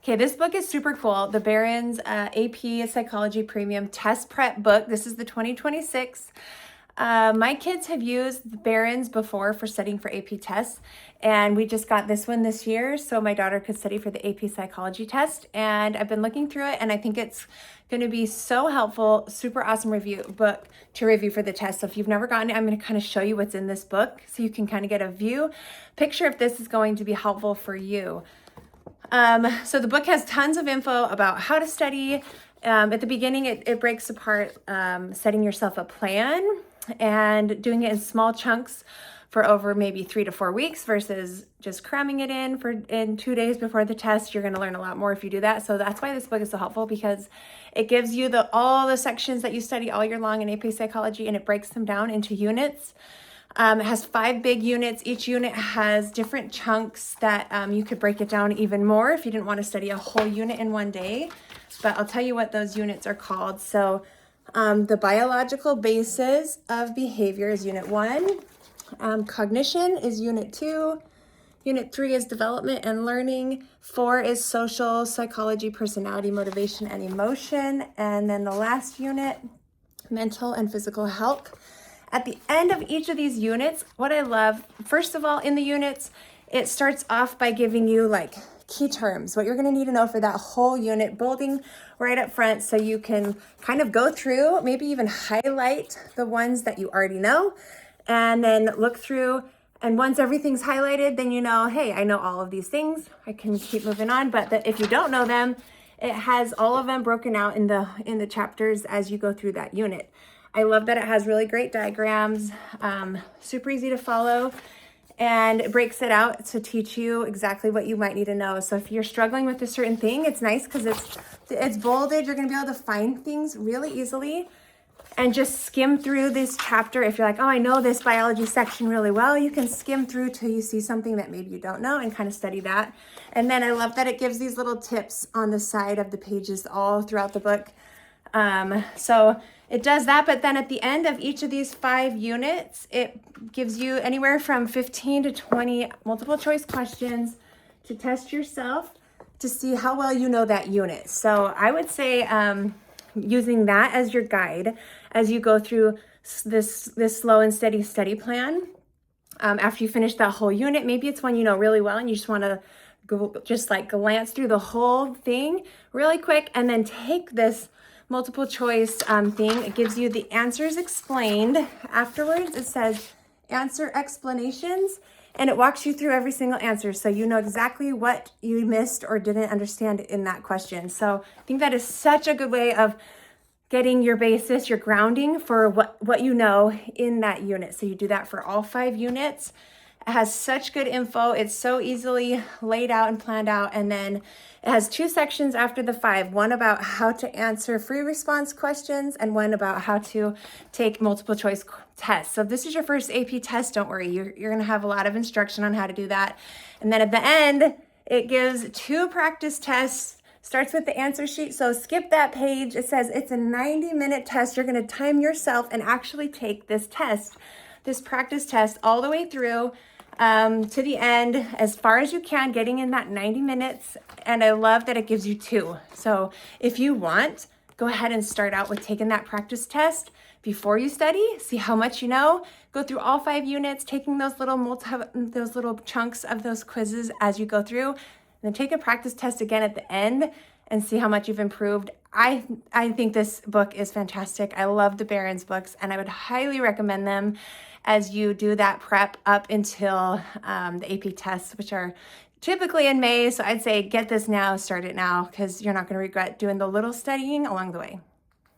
Okay, this book is super cool. The Barron's AP Psychology Premium Test Prep book. This is the 2026. My kids have used the Barron's before for studying for AP tests, and we just got this one this year so my daughter could study for the AP Psychology test. And I've been looking through it, and I think it's going to be so helpful. Super awesome book to review for the test. So if you've never gotten it, I'm going to kind of show you what's in this book so you can kind of get a picture if this is going to be helpful for you. So the book has tons of info about how to study. At the beginning, it breaks apart setting yourself a plan and doing it in small chunks for over maybe 3 to 4 weeks versus just cramming it in 2 days before the test. You're going to learn a lot more if you do that. So that's why this book is so helpful, because it gives you all the sections that you study all year long in AP Psychology, and it breaks them down into units. It has 5 big units. Each unit has different chunks that you could break it down even more if you didn't want to study a whole unit in one day. But I'll tell you what those units are called. So the biological basis of behavior is Unit 1. Cognition is Unit 2. Unit 3 is development and learning. 4 is social psychology, personality, motivation, and emotion. And then the last unit, mental and physical health. At the end of each of these units, what I love, first of all, in the units, it starts off by giving you like key terms, what you're going to need to know for that whole unit, bolding right up front so you can kind of go through, maybe even highlight the ones that you already know, and then look through. And once everything's highlighted, then you know, hey, I know all of these things. I can keep moving on. But if you don't know them, it has all of them broken out in the chapters as you go through that unit. I love that it has really great diagrams, super easy to follow, and it breaks it out to teach you exactly what you might need to know. So if you're struggling with a certain thing, it's nice because it's bolded. You're going to be able to find things really easily and just skim through this chapter. If you're like, oh, I know this biology section really well, you can skim through till you see something that maybe you don't know and kind of study that. And then I love that it gives these little tips on the side of the pages all throughout the book. So it does that, but then at the end of each of these 5 units, it gives you anywhere from 15 to 20 multiple choice questions to test yourself to see how well you know that unit. So I would say using that as your guide as you go through this slow and steady study plan. After you finish that whole unit, maybe it's one you know really well and you just want to just like glance through the whole thing really quick and then take this multiple choice thing. It gives you the answers explained. Afterwards, it says answer explanations, and it walks you through every single answer so you know exactly what you missed or didn't understand in that question. So I think that is such a good way of getting your basis, your grounding for what you know in that unit. So you do that for all 5 units. It has such good info. It's so easily laid out and planned out. And then it has 2 sections after the 5, one about how to answer free response questions and one about how to take multiple choice tests. So if this is your first AP test, don't worry. You're going to have a lot of instruction on how to do that. And then at the end, it gives 2 practice tests. Starts with the answer sheet. So skip that page. It says it's a 90-minute test. You're going to time yourself and actually take this test, this practice test all the way through to the end as far as you can, getting in that 90 minutes. And I love that it gives you 2. So if you want, go ahead and start out with taking that practice test before you study, see how much you know, go through all 5 units, taking those little chunks of those quizzes as you go through, and then take a practice test again at the end and see how much you've improved. I think this book is fantastic. I love the Barron's books, and I would highly recommend them as you do that prep up until the AP tests, which are typically in May. So I'd say get this now, start it now, because you're not going to regret doing the little studying along the way.